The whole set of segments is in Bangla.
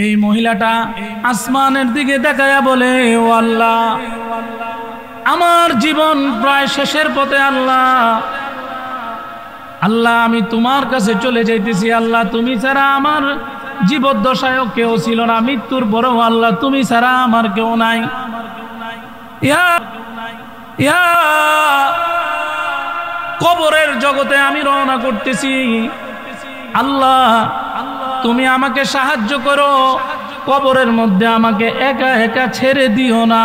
এই মহিলাটা আসমানের দিকে তাকায়া বলে, ও আল্লাহ, আমার জীবন প্রায় শেষের পথে। আল্লাহ আল্লাহ, আমি তোমার কাছে চলে যাইতেছি। আল্লাহ, তুমি ছাড়া আমার জীবদ্দশায়ও কেউ ছিল না, মৃত্যুর পরেও আল্লাহ তুমি ছাড়া আমার কেউ নাই। কবরের জগতে আমি রওনা করতেছি। আল্লাহ, তুমি আমাকে সাহায্য করো, কবরের মধ্যে আমাকে একা একা ছেড়ে দিও না।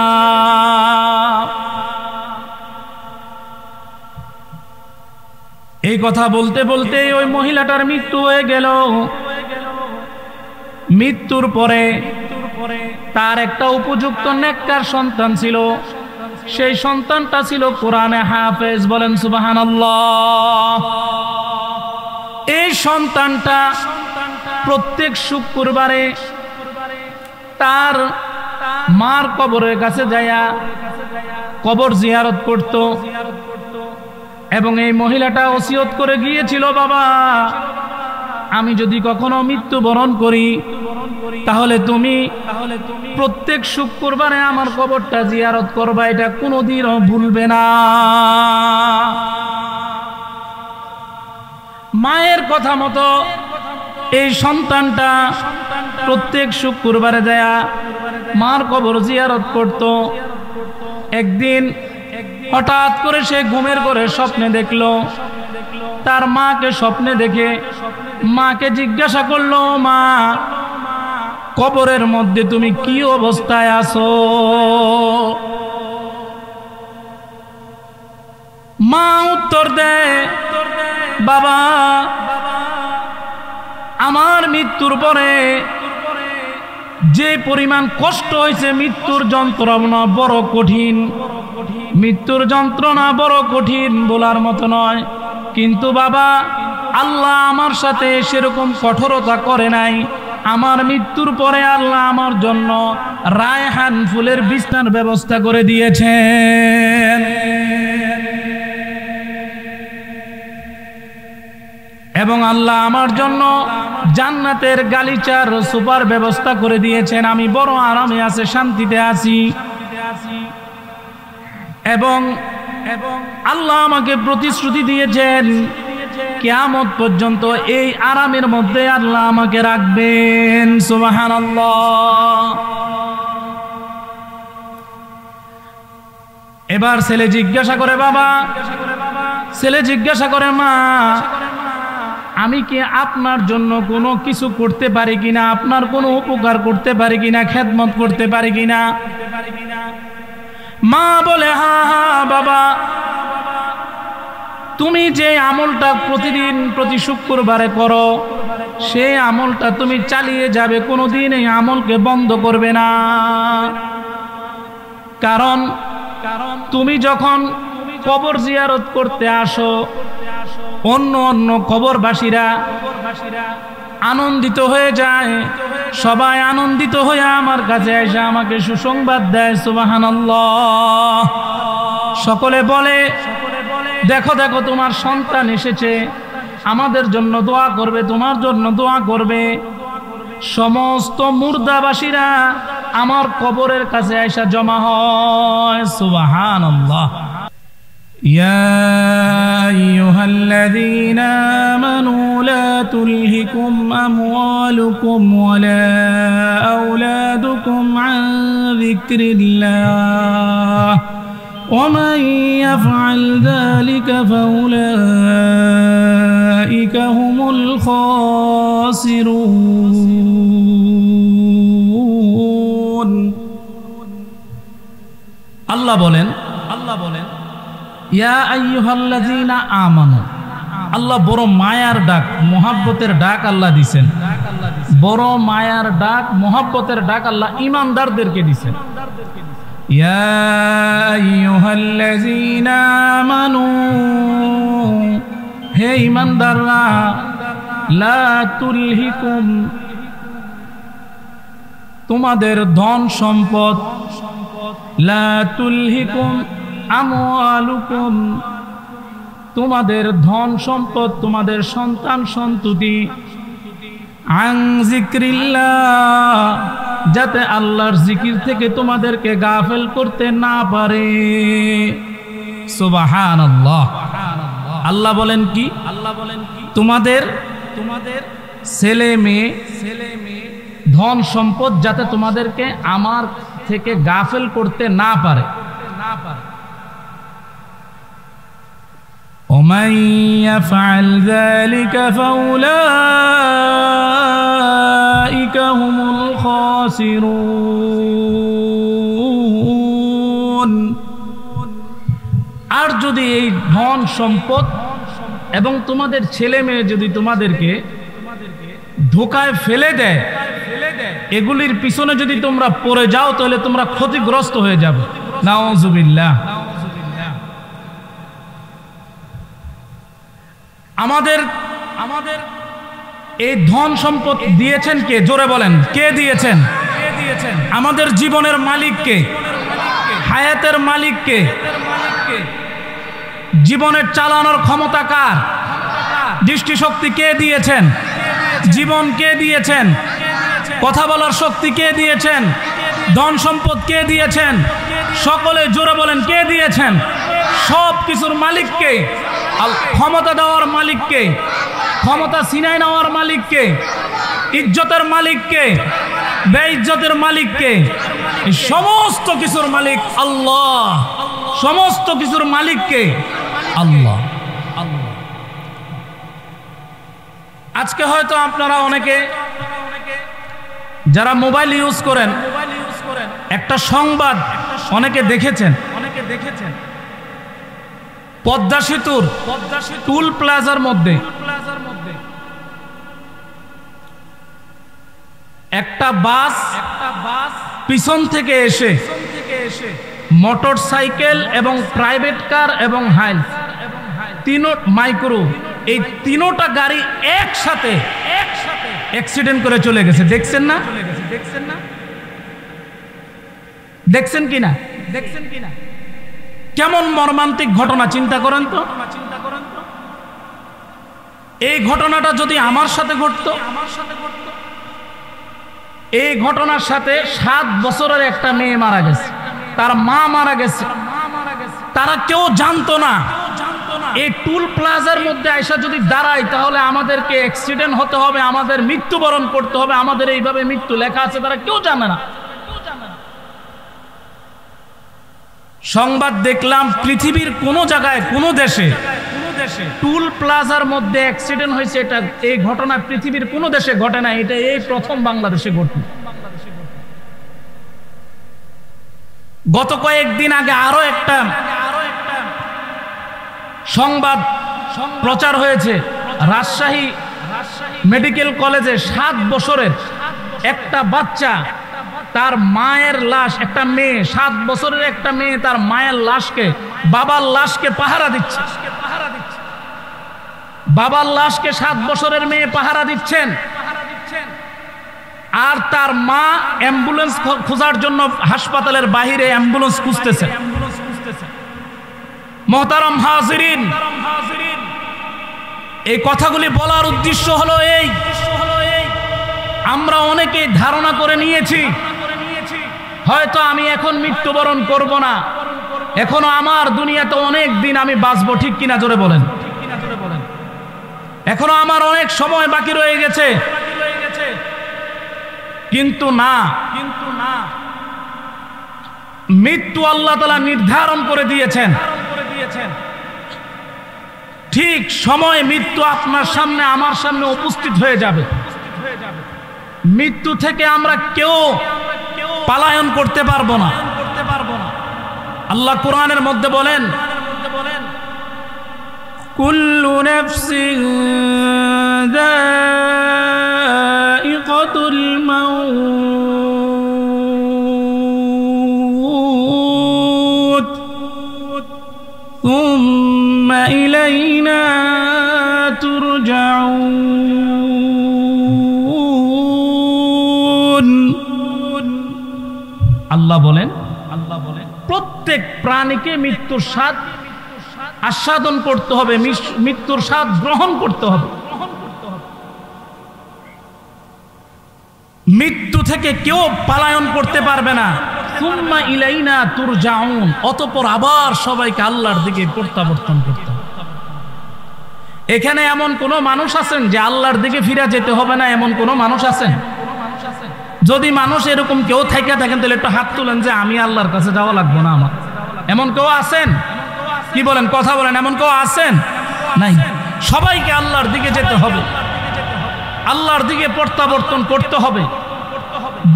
এই কথা বলতে বলতে ওই মহিলাটার মৃত্যু হয়ে গেল। মৃত্যুর পরে তার একটা উপযুক্ত নেককার সন্তান ছিল। সেই সন্তানটা ছিল কোরআনে হাফেজ। বলেন সুবহানাল্লাহ। এই সন্তানটা প্রত্যেক শুক্রবারে তার মার কবরের কাছে যায়া কবর জিয়ারত করত। এবং এই মহিলাটা ওসিয়ত করে গিয়েছিল, বাবা, আমি যদি কখনো মৃত্যুবরণ করি তাহলে তুমি প্রত্যেক শুক্রবারে আমার কবরটা জিয়ারত করবা, এটা কোনোদিনও ভুলবে না। মায়ের কথা মতো এই সন্তানটা প্রত্যেক শুক্রবারে যায়া মার কবর জিয়ারত করত। একদিন হঠাৎ করে সে ঘুমের ঘরে স্বপ্নে দেখলো, তার মাকে স্বপ্নে দেখে মাকে জিজ্ঞাসা করলো, মা, কবরের মধ্যে তুমি কি অবস্থায় আছো? মা উত্তর দেয়, বাবা, আমার মৃত্যুর পরে যে পরিমাণ কষ্ট হয়েছে, মৃত্যুর যন্ত্রণা বড় কঠিন, মৃত্যুর যন্ত্রণা বড় কঠিন বলার মতো নয়। কিন্তু বাবা, আল্লাহ আমার সাথে সেরকম কঠোরতা করে নাই। আমার মৃত্যুর পরে আল্লাহ আমার জন্য রায়হান ফুলের বিছানার ব্যবস্থা করে দিয়েছেন। এবং আল্লাহ আমার জন্য জান্নাতের গালিচার সুপার ব্যবস্থা করে দিয়েছেন। আমি বড় আরামে আছি, শান্তিতে আছি। এবং আল্লাহ আমাকে প্রতিশ্রুতি দিয়েছেন, কিয়ামত পর্যন্ত এই আরামের মধ্যে আল্লাহ আমাকে রাখবেন। সুবহানাল্লাহ। এবার ছেলে জিজ্ঞাসা করে, বাবা, ছেলে জিজ্ঞাসা করে, মা, আমি কি আপনার জন্য কোনো কিছু করতে পারি কিনা, আপনার কোনো উপকার করতে পারি কিনা, খেদমত করতে পারি কিনা? মা বলে, হ্যাঁ হ্যাঁ বাবা, তুমি যে আমলটা প্রতিদিন প্রতি শুক্রবারে করো, সেই আমলটা তুমি চালিয়ে যাবে, কোনোদিন এই আমলকে বন্ধ করবে না। কারণ তুমি যখন কবর জিয়ারত করতে আসো, অন্য অন্য কবরবাসীরা আনন্দিত হয়ে যায়, সবাই আনন্দিত হয়ে আমার কাছে এসে আমাকে সুসংবাদ দেয়। সুবহানাল্লাহ। সকলে বলে, দেখো দেখো, তোমার সন্তান এসেছে, আমাদের জন্য দোয়া করবে, তোমার জন্য দোয়া করবে। সমস্ত মুর্দাবাসীরা আমার কবরের কাছে এসে জমা হয়। সুবহানাল্লাহ। ইয়া আইয়ুহাল্লাযীনা আমানু লা তুলহিকুম আমওয়ালুকুম ওয়ালা আওলাদুকুম আন যিকরিল্লাহ ومن يفعل ذلك فأولئك هم الخاسرون। আল্লাহ বলেন, ইয়া আইয়ুহাল্লাযীনা আমানু। আল্লাহ বড় মায়ার ডাক, মোহাব্বতের ডাক আল্লাহ দিছেন। বড় মায়ার ডাক, মোহাব্বতের ডাক আল্লাহ ঈমানদারদেরকে দিছেন। ইয়া আইয়ুহাল্লাযীনা আমানু, হে ঈমানদাররা, লা তুলহিকুম, তোমাদের ধন সম্পদ, লা তুলহিকুম আমওয়ালুকুম, তোমাদের ধন সম্পদ, তোমাদের সন্তান সন্ততি, আন যিকরিল্লাহ, যাতে আল্লাহর জিকির থেকে তোমাদেরকে গাফেল করতে না পারে। সুবহানাল্লাহ। আল্লাহ বলেন কি? তোমাদের ছেলে মেয়ে ধন সম্পদ যাতে তোমাদেরকে আমার থেকে গাফেল করতে না পারে। ومن يفعل ذلك فأولئك هم الخاسرون। আর যদি এই ধন সম্পদ এবং তোমাদের ছেলে মেয়ে যদি তোমাদেরকে ধোঁকায় ফেলে দেয়, এগুলির পিছনে যদি তোমরা পড়ে যাও তাহলে তোমরা ক্ষতিগ্রস্ত হয়ে যাবে। নাউযুবিল্লাহ। আমাদের এই ধন সম্পদ দিয়েছেন কে? জোরে বলেন, কে দিয়েছেন? আমাদের জীবনের মালিক কে? হায়াতের মালিক কে? জীবনের চালানোর ক্ষমতা কার? দৃষ্টিশক্তি কে দিয়েছেন? জীবন কে দিয়েছেন? কথা বলার শক্তি কে দিয়েছেন? ধন সম্পদ কে দিয়েছেন? সকলে জোরে বলেন, কে দিয়েছেন? সব কিছুর মালিক কে? ক্ষমতা দেওয়ার মালিক কে? ক্ষমতা ছিনাই নেওয়ার মালিক কে? ইজ্জতের মালিক কে? বেইজ্জতের মালিক কে? এই সমস্ত কিছুর মালিক আল্লাহ। সমস্ত কিছুর মালিক কে? আল্লাহ। আজকে হয়তো আপনারা অনেকে যারা মোবাইল ইউজ করেন একটা সংবাদ অনেকে দেখেছেন। পদ্মা সেতুর টুল প্লাজার মধ্যে একটা বাস পিছন থেকে এসে মোটর সাইকেল এবং প্রাইভেট কার এবং হাইল মাইক্রো, এই তিনোটা গাড়ি একসাথে অ্যাক্সিডেন্ট করে চলে গেছে। দেখছেন না? দেখছেন কিনা? কেমন মর্মান্তিক ঘটনা চিন্তা করেন তো। এই ঘটনাটা যদি আমার সাথে ঘটতো, এই ঘটনার সাথে 7 বছরের একটা মেয়ে মারা গেছে, তার মা মারা গেছে, তারা কেউ জানতো না। এই টুল প্লাজার মধ্যে আয়সা যদি দাঁড়াই তাহলে আমাদেরকে অ্যাক্সিডেন্ট হতে হবে, আমাদের মৃত্যুবরণ করতে হবে, আমাদের এইভাবে মৃত্যু লেখা আছে, তারা কেউ জানে না। সংবাদ দেখলাম পৃথিবীর কোন জায়গায় কোন দেশে টুল প্লাজার মধ্যে অ্যাক্সিডেন্ট হয়েছে, এটা এই ঘটনা পৃথিবীর কোন দেশে ঘটে না, এটা এই প্রথম বাংলাদেশে ঘটল। গত কয়েকদিন আগে আরো একটা সংবাদ প্রচার হয়েছে, রাজশাহী মেডিকেল কলেজে 7 বছরের একটা বাচ্চা, তার মায়ের লাশ, একটা মেয়ে 7 বছরের একটা মেয়ে তার মায়ের লাশকে, বাবার লাশকে পাহারা দিচ্ছে। বাবার লাশকে 7 বছরের মেয়ে পাহারা দিচ্ছেন, আর তার মা অ্যাম্বুলেন্স খোঁজার জন্য হাসপাতালের বাহিরে অ্যাম্বুলেন্স খুঁজতেছে। মুহতারাম হাজিরিন, এই কথাগুলি বলার উদ্দেশ্য হলো এই, আমরা অনেকে ধারণা করে নিয়েছি হয়তো আমি এখন মৃত্যুবরণ করব না, এখনো আমার দুনিয়াতে অনেক দিন আমি বাঁচবো। ঠিক কিনা? জোরে বলেন। এখনো আমার অনেক সময় বাকি রয়ে গেছে। কিন্তু না, মৃত্যু আল্লাহ তাআলা নির্ধারণ করে দিয়েছেন। ঠিক সময় মৃত্যু আপনার সামনে আমার সামনে উপস্থিত হয়ে যাবে। মৃত্যু থেকে আমরা কেউ পালায়ন করতে পারবো না। আল্লাহ কোরআনের মধ্যে বলেন, কুল্লু নাফসিন যায়িকাতুল মাউত সুম্মা ইলাইনা তুরজাউন। আল্লাহ বলেন প্রত্যেক প্রাণীকে মৃত্যুর স্বাদ আস্বাদন করতে হবে, মৃত্যুর স্বাদ গ্রহণ করতে হবে। মৃত্যু থেকে কেউ পালায়ন করতে পারবে না। সুম্মা ইলাইনা তুরজাউন, অতঃপর আবার সবাইকে আল্লাহর দিকে প্রত্যাবর্তন করতে হবে। এখানে এমন কোন মানুষ আছেন যে আল্লাহর দিকে ফিরে যেতে হবে না, এমন কোন মানুষ আছেন? যদি মানুষ এরকম কেউ থেকে থাকেন তাহলে একটু হাত তুলেন যে আমি আল্লাহর কাছে যাওয়া লাগবে না আমার। এমন কেউ আছেন? কি বলেন, কথা বলেন, এমন কেউ আছেন? নাই। সবাইকে আল্লাহর দিকে যেতে হবে, আল্লাহর দিকে প্রত্যাবর্তন করতে হবে।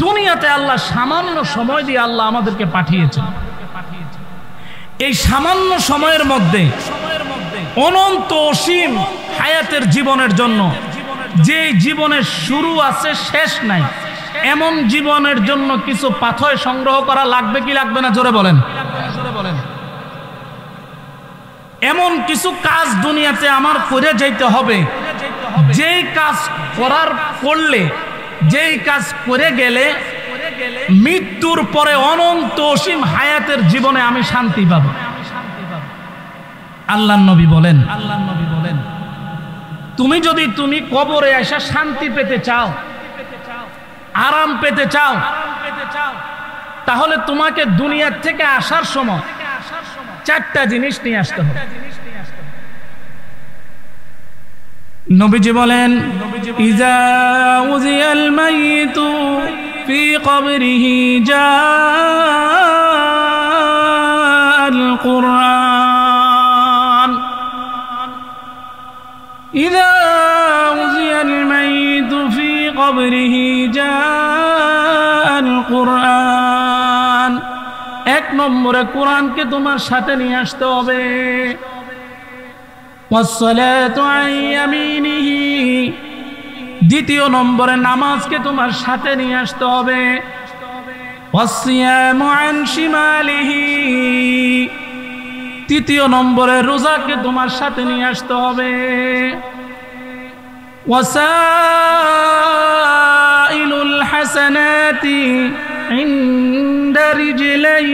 দুনিয়াতে আল্লাহ সামান্য সময় দিয়ে আল্লাহ আমাদেরকে পাঠিয়েছেন। এই সামান্য সময়ের মধ্যে অনন্ত অসীম হায়াতের জীবনের জন্য, যে জীবনের শুরু আছে শেষ নাই, এমন জীবনের জন্য কিছু পাথর সংগ্রহ করা লাগবে কি লাগবে না? জোরে বলেন। এমন কিছু কাজ দুনিয়াতে আমার করে যেতে হবে, যেই কাজ করলে, যেই কাজ করে গেলে মৃত্যুর পরে অনন্ত অসীম হায়াতের জীবনে আমি শান্তি পাবো। আল্লাহর নবী বলেন, তুমি যদি তুমি কবরে এসে শান্তি পেতে চাও, আরাম পেতে চাও, তাহলে তোমাকে দুনিয়ার থেকে আসার সময় চারটা জিনিস নিয়ে আসতে হবে। নবীজি বলেন, ইজা উজিয়াল মাইতু ফি কবরিহি জাআল কুরআন, ইজা উজিয়াল মাইতু ফি কবরিহি জাআল কুরআন। এক নম্বরে কোরআনকে তোমার সাথে নিয়ে আসতে হবে। ওয়াসসালাতু আন ইয়ামিনিহি, দ্বিতীয় নম্বরে নামাজকে তোমার সাথে নিয়ে আসতে হবে। ওয়াসসিয়ামু আন শিমালিহি, তৃতীয় নম্বরে রোজাকে তোমার সাথে নিয়ে আসতে হবে। ওয়াসাইলুল হাসানাতি ইনদা রিজলাইন,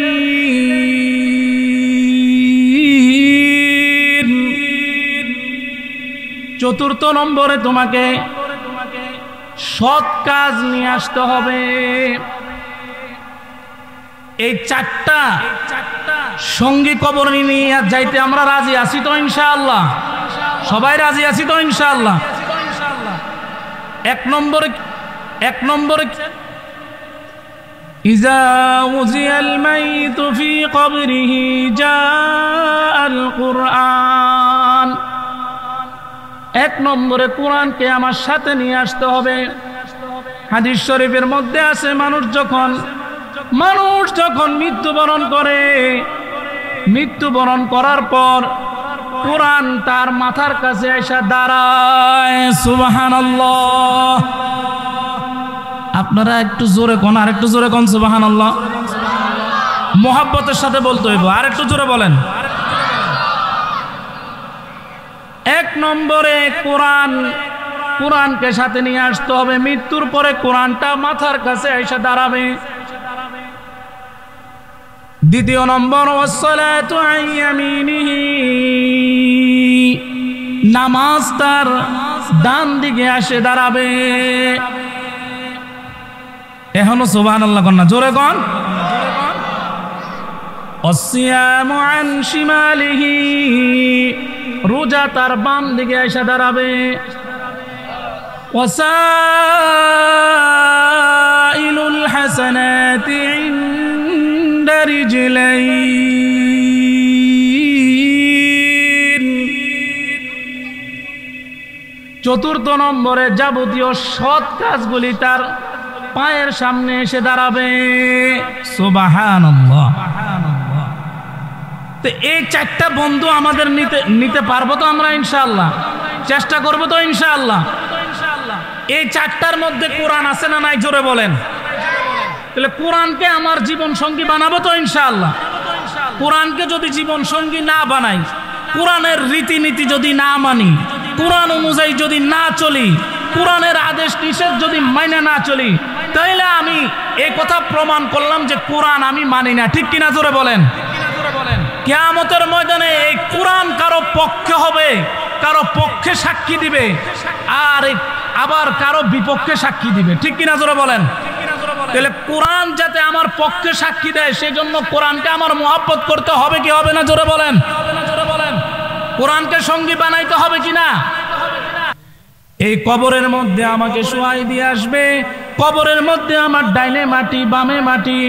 চতুর্থ নম্বরে তোমাকে সৎ কাজ নিয়ে আসতে হবে। এই চারটা সঙ্গী কবরে নিয়ে যাইতে আমরা রাজি আছি তো ইনশাআল্লাহ? সবাই রাজি আছি তো ইনশাআল্লাহ? এক নম্বরে ইজা উজিয়াল মাইতু ফি কবরিহি জাআল কুরআন, এক নম্বরে কোরআনকে আমার সাথে নিয়ে আসতে হবে। হাদিস শরীফের মধ্যে আছে, মানুষ যখন মৃত্যুবরণ করে, মৃত্যুবরণ করার পর কোরআন তার মাথার কাছে এসে দাঁড়ায়। সুবহানাল্লাহ। আপনারা একটু জোরে কোন, আর একটু জোরে কোন সুবহানাল্লাহ। মোহাব্বতের সাথে বলতে হইব, আর একটু জোরে বলেন। এক নম্বরে কোরআনকে সাথে নিয়ে আসতে হবে। মৃত্যুর পরে কোরআনটা মাথার কাছে এসে দাঁড়াবে। দ্বিতীয় নম্বর, ওয়াসসালাতু আন ইয়ামিনিহি, নামাজ তার ডান দিকে এসে দাঁড়াবে। এখনো সুবহানাল্লাহ কোন না, জোরে কোন। ওয়াসসিয়ামু আন শিমালিহি, রোজা তার বাম দিকে এসে দাঁড়াবে। ওয়াসাইলুল হাসানাতি ইনদা রিজলাইন, চতুর্থ নম্বরে যাবতীয় সৎ কাজগুলি তার পায়ের সামনে এসে দাঁড়াবে। সুবহানাল্লাহ। তো এই চারটা বন্ধু আমাদের নিতে পারবো তো আমরা ইনশাআল্লাহ? চেষ্টা করবো তো ইনশাআল্লাহ? এই চারটার মধ্যে কোরআন আছে না নাই? জোরে বলেন। তাহলে কোরআনকে আমার জীবন সঙ্গী বানাবো তো ইনশাআল্লাহ? কোরআনকে যদি জীবন সঙ্গী না বানাই, কোরআনের রীতিনীতি যদি না মানি, কোরআন অনুযায়ী যদি না চলি, কোরআনের আদেশ নিষেধ যদি মাইনে না চলি, তাহলে আমি এই কথা প্রমাণ করলাম যে কোরআন আমি মানি না। ঠিক কিনা? জোরে বলেন। কিয়ামতের ময়দানে এই কোরআন কারো পক্ষে হবে, কারো পক্ষে সাক্ষী দিবে, আবার কারো বিপক্ষে সাক্ষী দিবে, ঠিক কিনা জোরে বলেন। তাহলে কোরআন যাতে আমার পক্ষে সাক্ষী দেয় সেজন্য কোরআনকে আমার মহব্বত করতে হবে কি হবে না জোরে বলেন। কোরআনকে সঙ্গী বানাইতে হবে কিনা। এই কবরের মধ্যে আমাকে শোয়াই দিয়ে আসবে, কবরের মধ্যে আমার ডাইনে মাটি, বামে মাটি,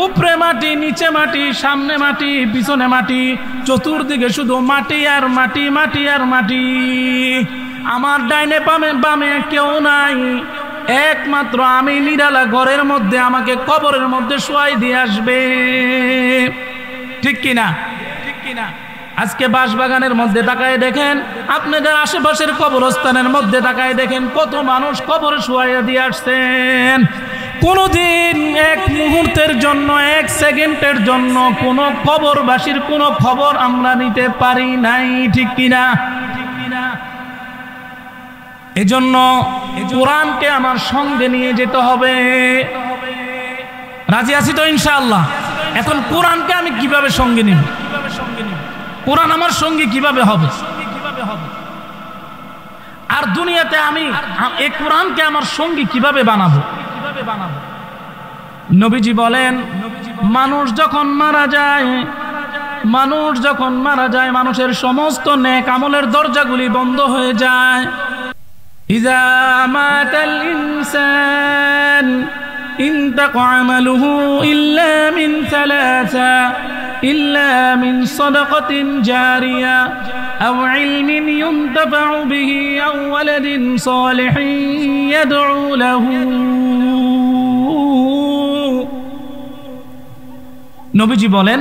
উপরে মাটি, নিচে মাটি, সামনে মাটি, পিছনে মাটি, চতুর্দিকে শুধু মাটি আর মাটি, মাটি আর মাটি। আমার ডাইনে বামে কেউ নাই, একমাত্র আমি নিরালা ঘরের মধ্যে আমাকে কবরের মধ্যে শোয়াই দিয়ে আসবে, ঠিক কিনা। আজকে বাঁশবাগানের মধ্যে তাকায় দেখেন, আপনাদের আশেপাশের কবরস্থানের মধ্যে তাকায় দেখেন কত মানুষ কবরে শোয়াইয়া দিয়ে আসছেন। কোনদিন এক মুহূর্তের জন্য, এক সেকেন্ডের জন্য কোনো কবরবাসীর কোনো খবর আমরা নিতে পারি নাই, ঠিক কিনা। এজন্য কোরআনকে আমার সঙ্গে নিয়ে যেতে হবে। রাজি আছি তো ইনশাআল্লাহ। এখন কোরআনকে আমি কিভাবে সঙ্গে নিব, কোরআন আমার সঙ্গে কিভাবে হবে, আর দুনিয়াতে আমি এই কোরআনকে আমার সঙ্গী কিভাবে বানাবো। নবীজি বলেন, মানুষ যখন মারা যায়, মানুষের সমস্ত নেক আমলের দরজাগুলি বন্ধ হয়ে যায়। ইযা মাতাল ইনসান ইনতাকা আমালুহু ইল্লা মিন সালাসা إلا من صدقة جارية أو علم ينتفع به أو ولد صالح يدعو له। নবীজি বলেন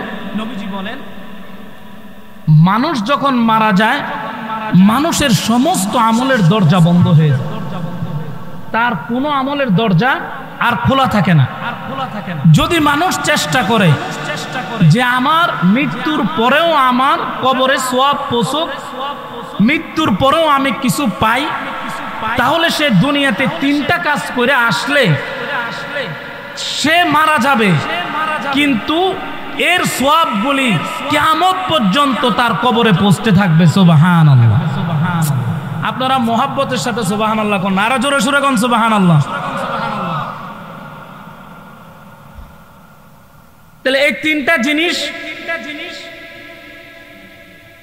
মানুষ যখন মারা যায় মানুষের সমস্ত আমলের দরজা বন্ধ হয়ে যায়, তার কোনো আমলের দরজা আর খোলা থাকে না। যদি মানুষ চেষ্টা করে যে আমার মৃত্যুর পরেও আমার কবরে সওয়াব পৌঁছুক, মৃত্যুর পরেও আমি কিছু পাই, তাহলে সে দুনিয়াতে তিনটা কাজ করে আসলে সে মারা যাবে, কিন্তু এর সওয়াবগুলি কিয়ামত পর্যন্ত তার কবরে পৌঁছতে থাকবে। সুবহানাল্লাহ। আপনারা মোহাব্বতের সাথে সুবহানাল্লাহ কোন, আরো জোরে সুরে কোন সুবহানাল্লাহ। তাহলে এই তিনটা জিনিস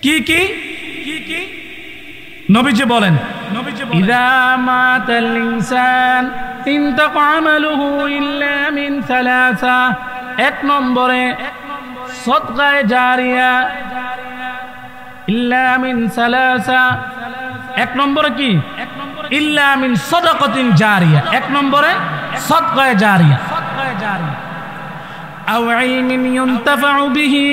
কি কি নবীজি বলেন, ইযা মাতাল ইনসান ইনতাকা আমালুহু ইল্লা মিন সালাসা। এক নম্বরে সদকায়ে জারিয়া, ইল্লা মিন সালাসা। এক নম্বরে কি, ইল্লা মিন সাদাকাতিন জারিয়া। এক নম্বরে সদকায়ে জারিয়া। আও ইলমিন ইউনতাফাউ বিহি।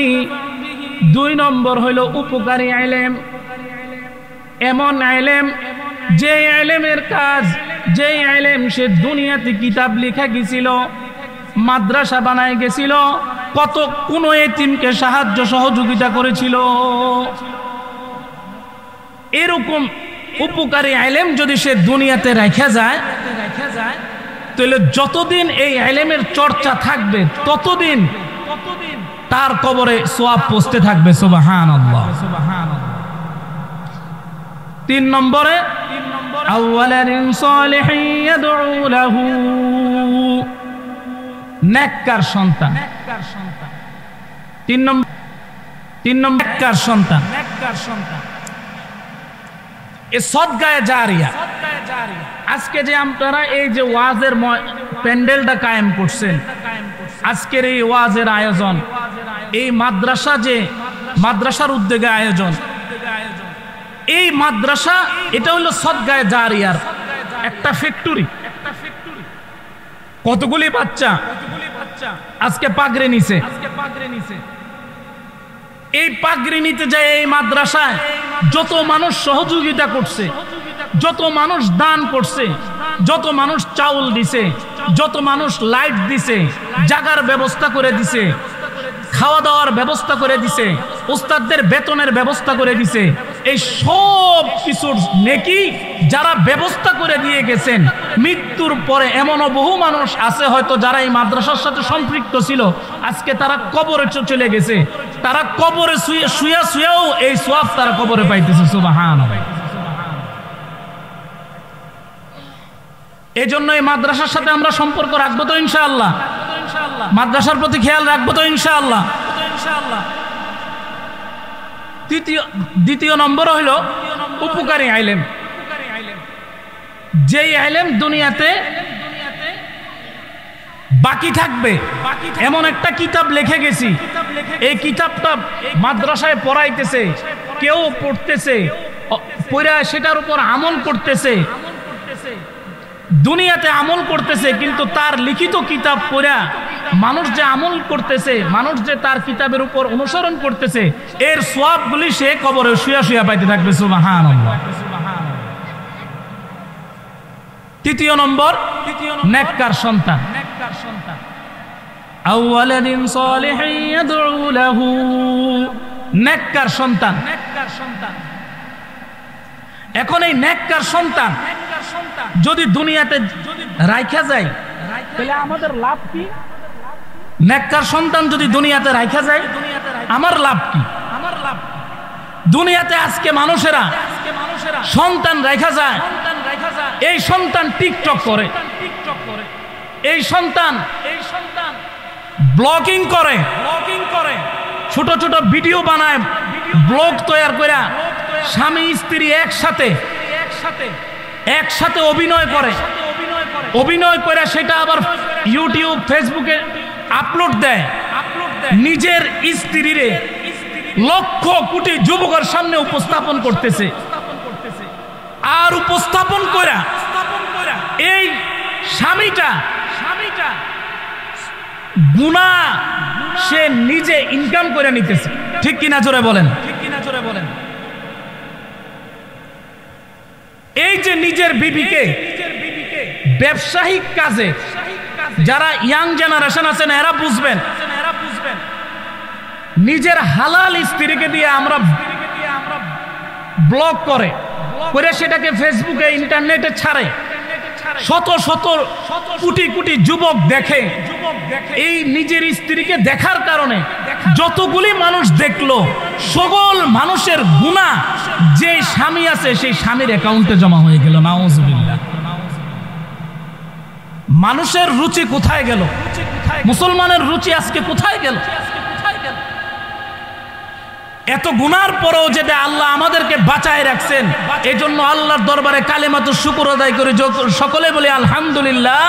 দুই নম্বর হইল উপকারী ইলম, এমন ইলম যে ইলমের কাজ, যে ইলম সে দুনিয়াতে কিতাব লেখা গেছিল, মাদ্রাসা বানায় গেছিল, কত কোন এতিমকে সাহায্য সহযোগিতা করেছিল। এরকম উপকারী ইলম যদি সে দুনিয়াতে রেখে যায়, তাহলে যতদিন এই ইলমের চর্চা থাকবে ততদিন তার কবরে সওয়াব পৌঁছতে থাকবে। সুবহানাল্লাহ। তিন নম্বরে আওয়ালাদিন সালিহিন ইয়াদউ লাহু। নেককার সন্তান। তিন নম্বর নেককার সন্তান। এ সদকায়ে জারিয়া। আজকে যে আপনারা এই যে ওয়াজের প্যান্ডেলটা কায়েম করছেন, আজকের এই ওয়াজের আয়োজন, এই মাদ্রাসা যে মাদ্রাসার উদ্যোগে আয়োজন, এই মাদ্রাসা এটা হলো সদকায়ে জারিয়ার একটা ফ্যাক্টরি। কতগুলি বাচ্চা আজকে পাগড়ি নিছে, এই পাগড়ি নিতে যায় এই মাদ্রাসায় যত মানুষ সহযোগিতা করছে, যত মানুষ দান করছে, যত মানুষ চাউল দিছে, যত মানুষ লাইট দিছে, জাগার ব্যবস্থা করে দিছে, খাওয়া দাওয়ার ব্যবস্থা করে দিছে, উস্তাদদের বেতনের ব্যবস্থা করে দিছে, এই সব কিছুর নেকি যারা ব্যবস্থা করে দিয়ে গেছেন, মৃত্যুর পরে এমনও বহু মানুষ আছে হয়তো যারা এই মাদ্রাসার সাথে সম্পৃক্ত ছিল, আজকে তারা কবরে চলে গেছে, তারা কবরে শুয়াও এই সওয়াব তারা কবরে পাইতেছে। সুবহানাল্লাহ। এজন্য এই মাদ্রাসার সাথে আমরা সম্পর্ক রাখবো তো ইনশাআল্লাহ, মাদ্রাসার প্রতি খেয়াল রাখবো তো ইনশাআল্লাহ। দ্বিতীয় নম্বর হইল উপকারী আইলেম। যেই আইলেম দুনিয়াতে বাকি থাকবে এমন একটা কিতাব লিখে গেছি, এই কিতাবটা মাদ্রাসায় পড়াইতেছে, কেউ পড়তেছে, পড়া সেটার উপর আমল করতেছে, দুনিয়াতে আমল করতেছে, কিন্তু তার লিখিত কিতাব পড়া মানুষ যে আমল করতেছে, মানুষ যে তার কিতাবের উপর অনুসরণ করতেছে, এর সওয়াবগুলি সে কবরে শুয়া শুয়া পাইতে থাকবে। সুবহানাল্লাহ। তৃতীয় নম্বর নেককার সন্তান। আওয়ালাদিন সালিহিন ইয়াদউ লাহু, নেককার সন্তান। এখন এই নেককার সন্তান যদি দুনিয়াতে রাইখা যায় তাহলে আমাদের লাভ কি? নেককার সন্তান যদি দুনিয়াতে রাইখা যায় আমার লাভ কি? দুনিয়াতে আজকে মানুষেরা সন্তান রাইখা যায়, এই সন্তান টিকটক করে, এই সন্তান ব্লগিং করে, ছোট ছোট ভিডিও বানায়, ব্লগ তৈরি করে স্বামী স্ত্রী একসাথে অভিনয় করে, অভিনয় করে সেটা আবার ইউটিউব ফেসবুকে আপলোড দেয়, নিজের স্ত্রীরে লক্ষ কোটি যুবকের সামনে উপস্থাপন করতেছে। আর উপস্থাপন করে এই স্বামীটা গুনাহ সে নিজে ইনকাম করে নিতেছে। ঠিক কিনা জোরে বলেন? এই যে নিজের বিবিকে ব্যবসায়িক কাজে, যারা ইয়াং জেনারেশন আছেন এরা বুঝবেন, নিজের হালাল স্ত্রীকে দিয়ে আমরা ব্লগ করে সেটাকে ফেসবুকে ইন্টারনেটে ছাড়ে, শত শত কোটি কোটি যুবক দেখে। এই নিজের স্ত্রীকে দেখার কারণে যতগুলি মানুষ দেখলো, সকল মানুষের গুনাহ যে স্বামী আছে সেই স্বামীর অ্যাকাউন্টে জমা হয়ে গেল। নাউজুবিল্লাহ। মানুষের রুচি কোথায় গেল? মুসলমানের রুচি আজকে কোথায় গেল? এত গুনার পরেও যেটা আল্লাহ আমাদেরকে বাঁচায় রাখছেন, এজন্য আল্লাহর দরবারে কালেমাতু শুকর আদায় করে সকলে বলি আলহামদুলিল্লাহ।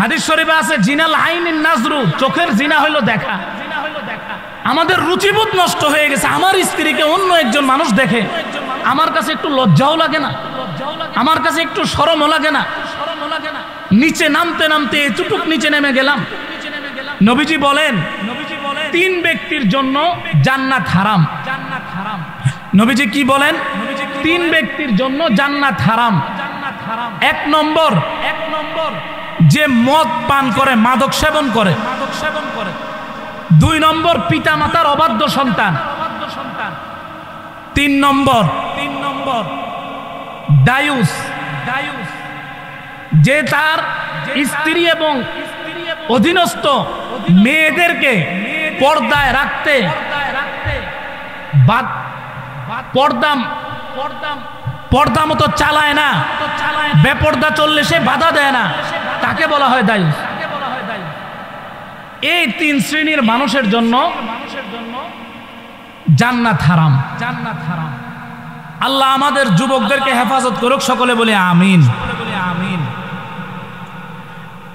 হাদিস শরীফে আছে জিনাল আইনিন নাজরু, চোখের জিনা হলো দেখা। আমাদের রুচিবোধ নষ্ট হয়ে গেছে। আমার স্ত্রীকে অন্য একজন মানুষ দেখে, আমার কাছে একটু লজ্জাও লাগে না, আমার কাছে একটু শরমও লাগে না। নিচে নামতে নামতে এতটুক নিচে নেমে গেলাম। নবীজি বলেন 3 ব্যক্তির জন্য জান্নাত হারাম। নবীজি কি বলেন? 3 ব্যক্তির জন্য জান্নাত হারাম। 1 নম্বর যে মদ পান করে, মাদক সেবন করে। 2 নম্বর পিতা মাতার অবাধ্য সন্তান। 3 নম্বর দায়ুস, যে তার স্ত্রী এবং অধীনস্থ মেয়েদেরকে পর্দায় রাখতে পর্দা মতো চালায় না, বেপর্দা চললে সে বাধা দেয় না, তাকে বলা হয় দায়ুস। এই 3 শ্রেণীর মানুষের জন্য জান্নাত হারাম। আল্লাহ আমাদের যুবকদেরকে হেফাজত করুক, সকলে বলি আমিন।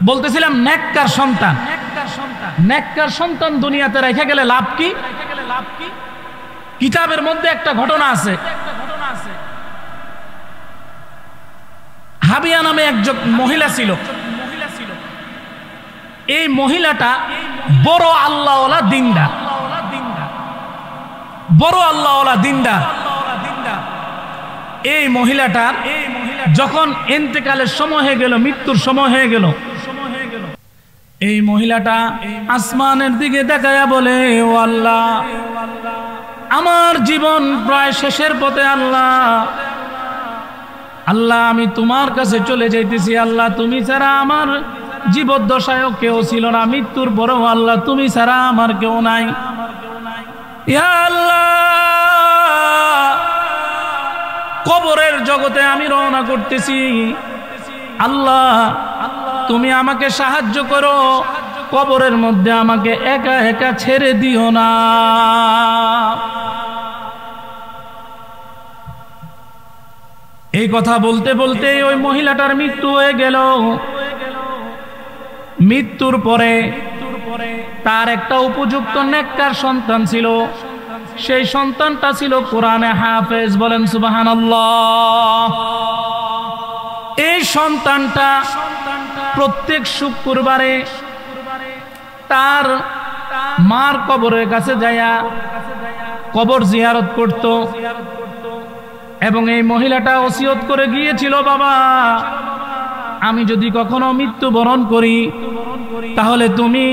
বলতেছিলাম নেককার সন্তান। নেককার সন্তান দুনিয়াতে রেখে গেলে লাভ কি? কিতাবের মধ্যে একটা ঘটনা আছে। হাবিয়া নামে একজন মহিলা ছিল। এই মহিলাটা বড় আল্লাহওয়ালা দিনদার, বড় আল্লাহওয়ালা দিনদার। এই মহিলাটার যখন ইন্তেকালের সময় হয়ে গেল, মৃত্যুর সময় হয়ে গেল, এই মহিলাটা আসমানের দিকে তাকায়া বলে, ও আল্লাহ, আমার জীবন প্রায় শেষের পথে। আল্লাহ আমি তোমার কাছে চলে যাইতেছি। আল্লাহ তুমি ছাড়া আমার জীবদ্দশায়ও কেউ ছিল না, মৃত্যুর পরেও আল্লাহ তুমি ছাড়া আমার কেউ নাই। ইয়া আল্লাহ, কবরের জগতে আমি রওনা করতেছি। আল্লাহ তুমি আমাকে সাহায্য করো, কবরের মধ্যে আমাকে একা একা ছেড়ে দিও না। এই কথা বলতে বলতে ওই মহিলাটার মৃত্যু হয়ে গেল। মৃত্যুর পরে তার একটা উপযুক্ত নেককার সন্তান ছিল, সেই সন্তানটা ছিল কোরআনে হাফেজ। বলেন সুবহানাল্লাহ। এই সন্তানটা প্রত্যেক শুক্রবারে তার মার কবরের কাছে যায়া কবর জিয়ারত করত এবং এই মহিলাটা ওসিয়ত করে গিয়েছিল, বাবা আমি যদি কখনো মৃত্যুবরণ করি তাহলে তুমি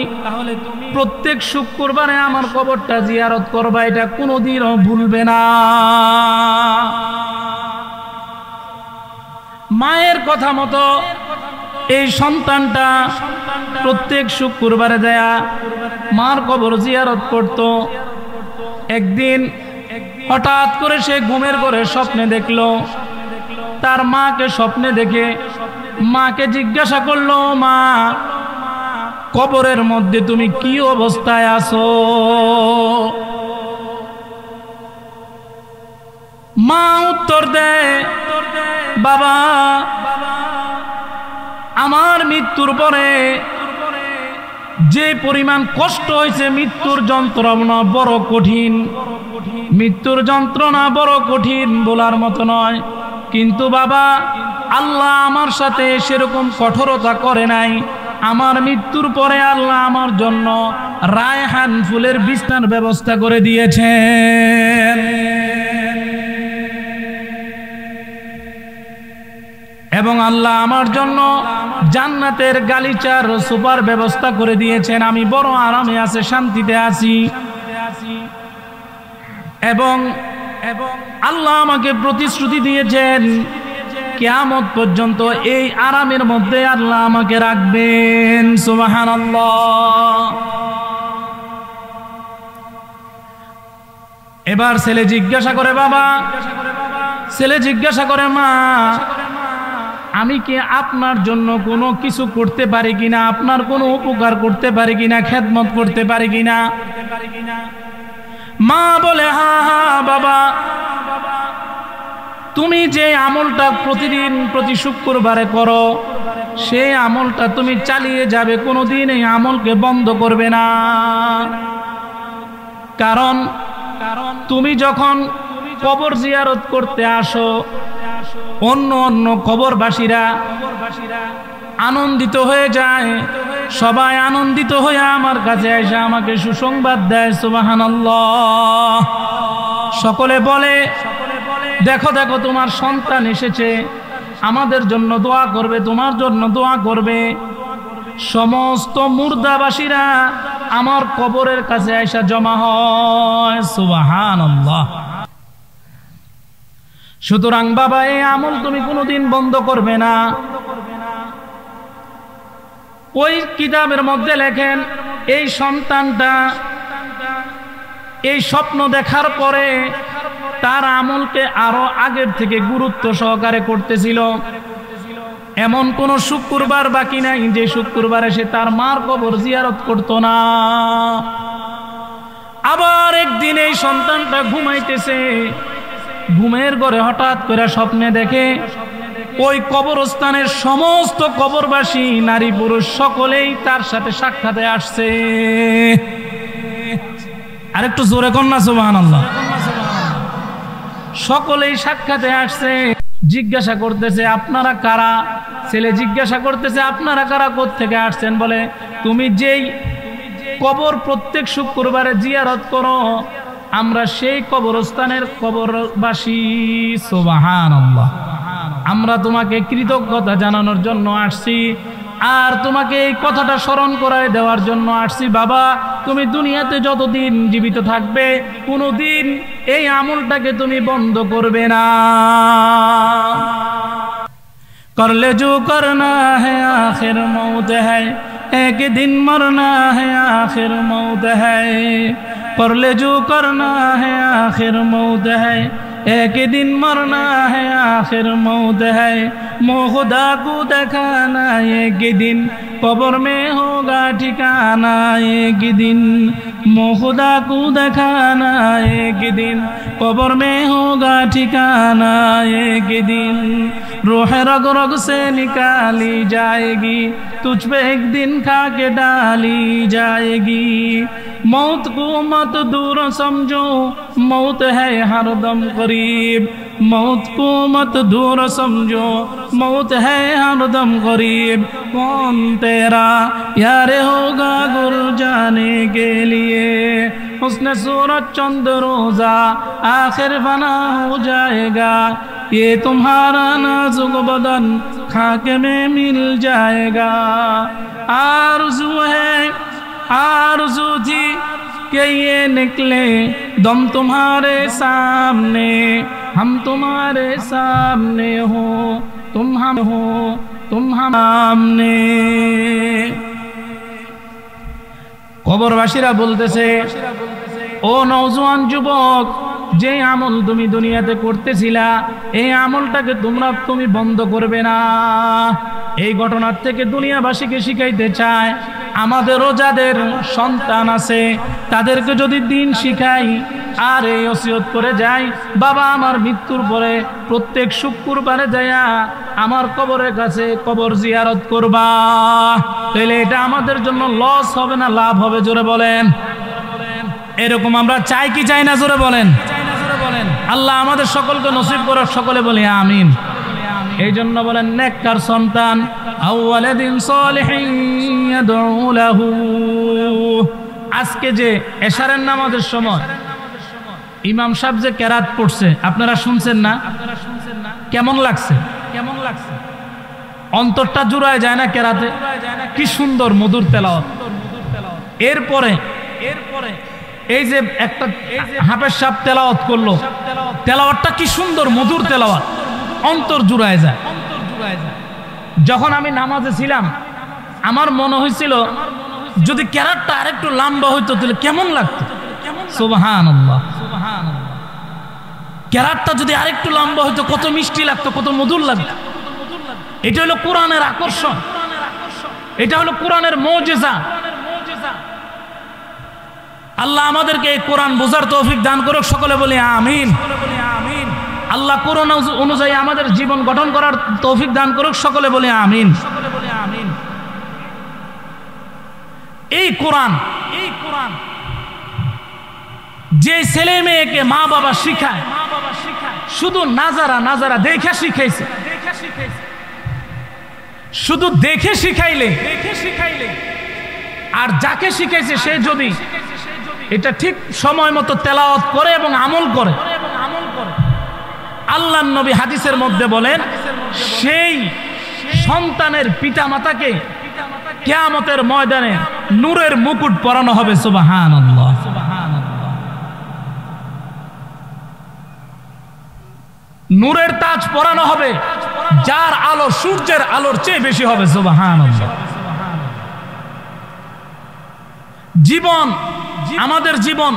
প্রত্যেক শুক্রবারে আমার কবরটা জিয়ারত করবা, এটা কোনোদিনও ভুলবে না। মায়ের কথা মতো এই সন্তানটা প্রত্যেক শুক্রবারে যায় মার কবর জিয়ারত করত। একদিন হঠাৎ করে সে ঘুমের ঘরে স্বপ্নে দেখলো, তার মাকে স্বপ্নে দেখে মাকে জিজ্ঞাসা করলো, মা কবরের মধ্যে তুমি কি অবস্থায় আছো? মা উত্তর দেয়, বাবা আমার মৃত্যুর পরে যে পরিমাণ কষ্ট হয়েছে, মৃত্যুর যন্ত্রণা বড় কঠিন, মৃত্যুর যন্ত্রণা বড় কঠিন বলার মতো নয়, কিন্তু বাবা আল্লাহ আমার সাথে সেরকম কঠোরতা করে নাই। আমার মৃত্যুর পরে আল্লাহ আমার জন্য রায়হান ফুলের বিছানার ব্যবস্থা করে দিয়েছেন এবং আল্লাহ আমার জন্য জান্নাতের গালিচার সুপার ব্যবস্থা করে দিয়েছেন। আমি বড় আরামে আছি, শান্তিতে আছি এবং আল্লাহ আমাকে প্রতিশ্রুতি দিয়েছেন কিয়ামত পর্যন্ত এই আরামের মধ্যে আল্লাহ আমাকে রাখবেন। সুবহানাল্লাহ। এবার ছেলে জিজ্ঞাসা করে, বাবা ছেলে জিজ্ঞাসা করে, মা আমি কি আপনার জন্য কোনো কিছু করতে পারি কিনা, আপনার কোনো উপকার করতে পারি কিনা, খেদমত করতে পারি কিনা? মা বলে, হ্যাঁ হ্যাঁ বাবা, তুমি যে আমলটা প্রতিদিন প্রতি শুক্রবারে করো সেই আমলটা তুমি চালিয়ে যাবে, কোনোদিন এই আমলকে বন্ধ করবে না। কারণ তুমি যখন কবর জিয়ারত করতে আসো অন্য অন্য কবরবাসীরা আনন্দিত হয়ে যায়, সবাই আনন্দিত হয়ে আমার কাছে এসে আমাকে সুসংবাদ দেয়। সুবহানাল্লাহ। সকলে বলে, দেখো দেখো তোমার সন্তান এসেছে, আমাদের জন্য দোয়া করবে, তোমার জন্য দোয়া করবে। সমস্ত মুর্দাবাসীরা আমার কবরের কাছে এসে জমা হয়। সুবহানাল্লাহ। সুতরাং বাবা এই আমল তুমি কোনোদিন বন্ধ করবে না। ওই কিতাবের মধ্যে লেখেন, এই সন্তানটা এই স্বপ্ন দেখার পরে তার আমলকে আরো আগের থেকে গুরুত্ব সহকারে করতেছিল। এমন কোন শুক্রবার বাকি নাই যে শুক্রবারে সে তার মার কবর জিয়ারত করত না। আবার একদিন এই সন্তানটা ঘুমাইতেছে, ঘুমের ঘরে হঠাৎ করে স্বপ্নে দেখে ওই কবরস্থানের সমস্ত কবরবাসী নারী পুরুষ সকলেই তার সাথে সাক্ষাতে আসছে। আরেকটু জোরে কন্যা সুবহানাল্লাহ। সকলেই সাক্ষাতে আসছে, জিজ্ঞাসা করতেছে আপনারা কারা? ছেলে জিজ্ঞাসা করতেছে আপনারা কারা, কোত্থেকে আসছেন? বলে তুমি যেই কবর প্রত্যেক শুক্রবারে জিয়ারত করো আমরা সেই কবরস্থানের কবরবাসী। সুবহানাল্লাহ। আমরা তোমাকে কৃতজ্ঞতা জানানোর জন্য আসছি আর তোমাকে এই কথাটা স্মরণ করায় দেওয়ার জন্য আসছি। বাবা তুমি দুনিয়াতে যতদিন জীবিত থাকবে কোনোদিন এই আমলটাকে তুমি বন্ধ করবে না। করলে जो करना है आखिर मौत है, एक दिन मरना है आखिर मौत है। करले जो करना है आखिर मौत है, एक दिन मरना है आखिर मौत है मोह खुदा को दिखाना एक दिन कब्र में होगा ठिकाना एक दिन मोह खुदा को दिखाना एक दिन कब्र में होगा ठिकाना एक दिन रूह रग रग से निकाली जाएगी तुझ पे एक दिन खा के डाली जाएगी मौत को मत दूर समझो मौत है हरदम करीब मौत को मत दूर समझो मौत है हरदम करीब कौन तेरा यार होगा गुर जाने के लिए उसने सूरज चंद रोजा आखिर फना हो जाएगा ये तुम्हारा नाजुक बदन खाके में मिल जाएगा आरज़ू है आरज़ू थी कि ये निकले दम तुम्हारे सामने हम तुम्हारे सामने हो तुम हम सामने কবরবাসীরা বলতেছে ও নওজোয়ান যুবক যে আমল তুমি দুনিয়াতে করতেছিলা এই আমলটাকে তুমি বন্ধ করবে না এই ঘটনার থেকে দুনিয়াবাসীকে শিখাইতে চায় আমাদেরও যাদের সন্তান আছে তাদেরকে যদি দিন শিখাই আর এই ওসিয়ত করে যাই বাবা আমার মৃত্যুর পরে প্রত্যেক শুক্রবারে যায়া আমার কবরের কাছে কবর জিয়ারত করবা তাহলে এটা আমাদের জন্য লস হবে না লাভ হবে জোরে বলেন এরকম আমরা চাই কি চাই না জোরে বলেন আল্লাহ আমাদের সকলকে নসিব করুক সকলে বলি আমিন এই জন্য বলেন নেককার সন্তান আওয়ালাদিন সালিহিন ইয়াদউ লাহু আজকে যে এশারের নামাজের সময় ইমাম সাহেব যে কেরাত পড়ছে আপনারা শুনছেন না কেমন লাগছে অন্তরটা জুড়ায় যায় না কেরাতে কি সুন্দর মধুর তেলাওয়াত এরপরে এই যে একটা হাফেজ সাহেব তেলাওয়াত করলো তেলাওয়াতটা কি সুন্দর মধুর তেলাওয়াত অন্তর জুড়ায় যায় যখন আমি নামাজে ছিলাম আমার মনে হয়েছিল যদি কেরাতটা আরেকটু লম্বা হইতো তাহলে কেমন লাগতো সুবহানাল্লাহ কেরাতটা যদি আরেকটু লম্বা হইতো কত মিষ্টি লাগতো কত মধুর লাগতো এটা হলো কোরআনের আকর্ষণ এটা হলো কোরআনের মুজিজা আল্লাহ আমাদেরকে এই কোরআন বোঝার তৌফিক দান করুক সকলে বলি আমিন আল্লাহ কোরআন অনুযায়ী আমাদের জীবন গঠন করার তৌফিক দান করুক সকলে বলি আমিন এই কোরআন যে ছেলে মেয়েকে মা বাবা শিখায় শুধু নাজারা দেখে শিখাইছে শুধু দেখে শিখাইলে আর যাকে শিখাইছে সে যদি এটা ঠিক সময় মতো তেলাওয়াত করে এবং আমল করে আল্লাহর নবী হাদিসের মধ্যে বলেন সেই সন্তানের পিতামাতাকে কিয়ামতের ময়দানে নূরের মুকুট পরানো হবে সুবহানাল্লাহ নূরের তাজ পরানো হবে যার আলো সূর্যের আলোর চেয়ে বেশি হবে সুবহানাল্লাহ জীবন আমাদের জীবন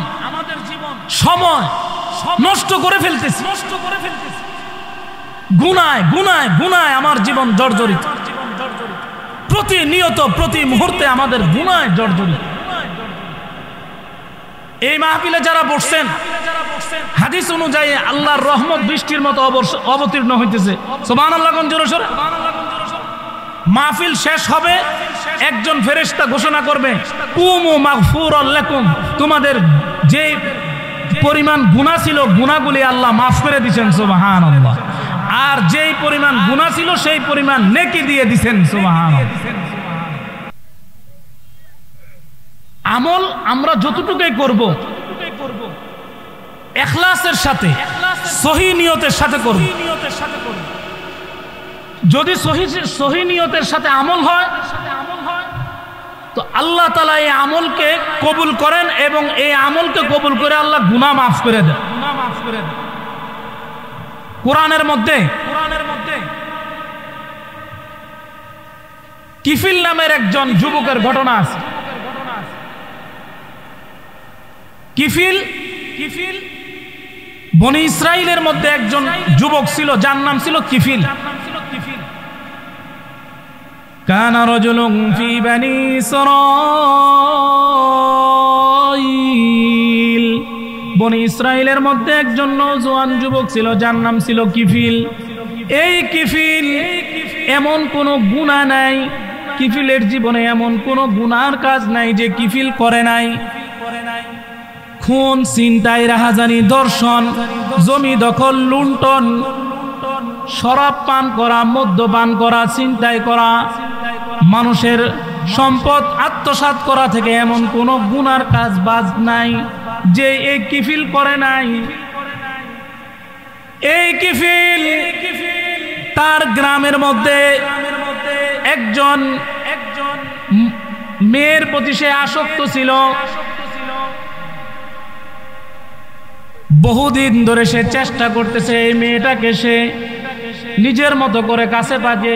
সময় নষ্ট করে ফেলতেছি গুনায় আমার জীবন জর্জরিত প্রতিনিয়ত প্রতি মুহূর্তে আমাদের গুনায় জর্জরিত এই মাহফিলে যারা বসছেন হাদিস অনুযায়ী আল্লাহর রহমত বৃষ্টির মতো অবতীর্ণ হইতেছে সুবহানাল্লাহ জোরে সোরে মাহফিল শেষ হবে একজন ফেরেশতা ঘোষণা করবে কুমু মাগফুরাল লাকুম তোমাদের যে পরিমাণ গুনাহ ছিল গুনাহগুলি আল্লাহ মাফ করে দিবেন সুবহানাল্লাহ আর যেই পরিমাণ গুনাহ ছিল সেই পরিমাণ নেকি দিয়ে দিবেন সুবহানাল্লাহ আমল আমরা যতটুকুই করব ইখলাসের সাথে সহি নিয়তের সাথে করব যদি সহি নিয়তের সাথে আমল হয় তো আল্লাহ তাআলা এই আমলকে কবুল করেন এবং এই আমলকে কবুল করে আল্লাহ গুনাহ মাফ করে দেন কোরআনের মধ্যে কিফিল নামের একজন যুবকের ঘটনা আছে কিফিল বনি ইসরাইলের মধ্যে একজন যুবক ছিল, যার নাম ছিল কিফিল। কানা রাজুলুন ফি বনি ইসরাইল, বনি ইসরাইলের মধ্যে একজন নওজোয়ান যুবক ছিল, যার নাম ছিল কিফিল। এই কিফিল এমন কোনো গুনাহ নাই, কিফিলের জীবনে এমন কোনো গুনার কাজ নাই যে কিফিল করে নাই। খুন, ছিনতাই, রাহাজানি, ধর্ষণ, জমি দখল, লুণ্ঠন, শরাব পান করা, মদ্যপান করা, ছিনতাই করা, মানুষের সম্পদ আত্মসাৎ করা থেকে এমন কোনো গুনার কাজ বাজ নাই যে এই কিফিল করে নাই। এই কিফিল তার গ্রামের মধ্যে একজন মেয়ের প্রতি সে আসক্ত ছিল। বহুদিন ধরে সে চেষ্টা করতেছে এই মেয়েটাকে সে নিজের মতো করে কাছে পাবে,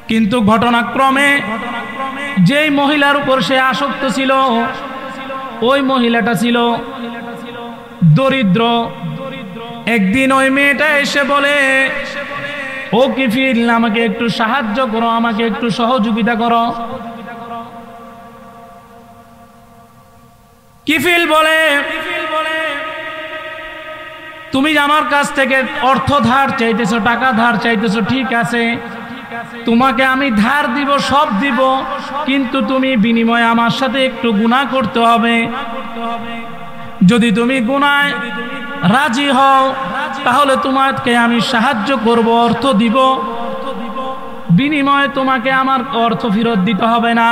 কিন্তু ঘটনাক্রমে যেই মহিলার উপর সে আসক্ত ছিল ওই মহিলাটা ছিল দরিদ্র। একদিন ওই মেয়েটা এসে বলে, ও কিফিল, আমাকে একটু সাহায্য করো, আমাকে একটু সহযোগিতা করো। কিফিল বলে, তুমি আমার কাছ থেকে অর্থ ধার চাইতেছো, টাকা ধার চাইতেছো, ঠিক আছে, তোমাকে আমি ধার দিব, সব দিব, কিন্তু তুমি বিনিময়ে আমার সাথে একটু গুনাহ করতে হবে। যদি তুমি গুনায় রাজি হও তাহলে তোমাকে আমি সাহায্য করব, অর্থ দিব, বিনিময়ে তোমাকে আমার অর্থ ফেরত দিতে হবে না।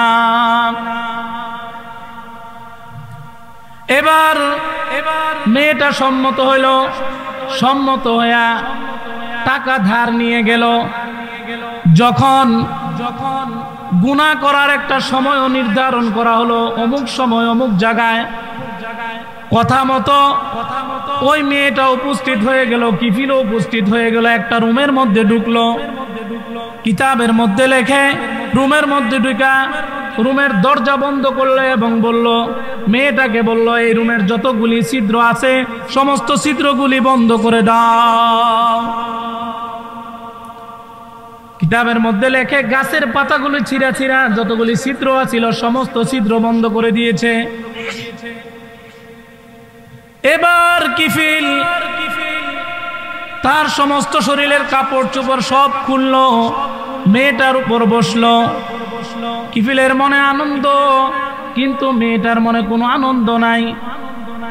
এবার মেয়েটা সম্মত হইল, সম্মত হইয়া টাকা ধার নিয়ে গেল। যখন গুনাহ করার একটা সময় নির্ধারণ করা হলো, অমুক সময় অমুক জায়গায়, কথা মতো ওই মেয়েটা উপস্থিত হয়ে গেল, কিফিলও উপস্থিত হয়ে গেল। একটা রুমের মধ্যে ঢুকলো, কিতাবের মধ্যে লেখে, রুমের মধ্যে ঢুকা রুমের দরজা বন্ধ করলো এবং বলল, মেয়েটাকে বলল, এই রুমের যতগুলি ছিদ্র আছে সমস্ত ছিদ্রগুলি বন্ধ করে দাও। কিতাবের মধ্যে লেখে গাছের পাতাগুলি ছিঁড়া ছিঁড়া যতগুলি ছিদ্র ছিল সমস্ত ছিদ্র বন্ধ করে দিয়েছে। এবার কিফিল তার সমস্ত শরীরের কাপড় চোপড় সব খুললো, মেয়েটার উপর বসলো। কিফিলের মনে আনন্দ, কিন্তু মেয়েটার মনে কোনো আনন্দ নাই।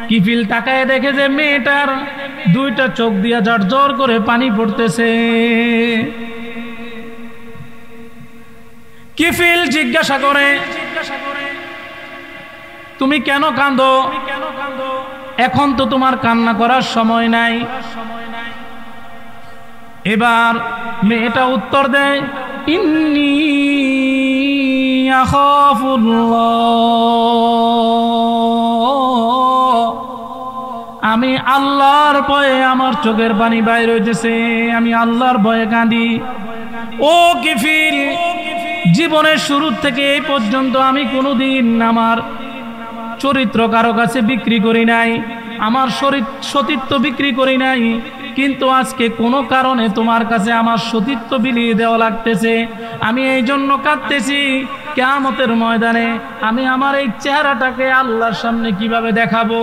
কিফিল তাকায় দেখে যে মেয়েটার দুইটা চোখ দিয়া ঝরঝর করে পানি পড়তেছে। কিফিল জিজ্ঞাসা করে, তুমি কেন কাঁদো? এখন তো তোমার কান্না করার সময় নাই। এবার মেয়েটা উত্তর দেয়, ইন্নী আখাফুল্লাহ, আমি আল্লাহর ভয়ে আমার চোখের পানি বাইর হইতেছে, আমি আল্লাহর ভয়ে কাঁদি। ও কিফিল, জীবনের শুরু থেকে এই পর্যন্ত আমি কোনোদিন আমার চরিত্র কারো কাছে বিক্রি করি নাই, আমার সতীত্ব বিক্রি করি নাই, কিন্তু আজকে কোনো কারণে তোমার কাছে আমার সতীত্ব বিলিয়ে দেওয়া লাগতেছে। আমি এই জন্য কাঁদতেছি, কিয়ামতের ময়দানে আমি আমার এই চেহারাটাকে আল্লাহর সামনে কিভাবে দেখাবো।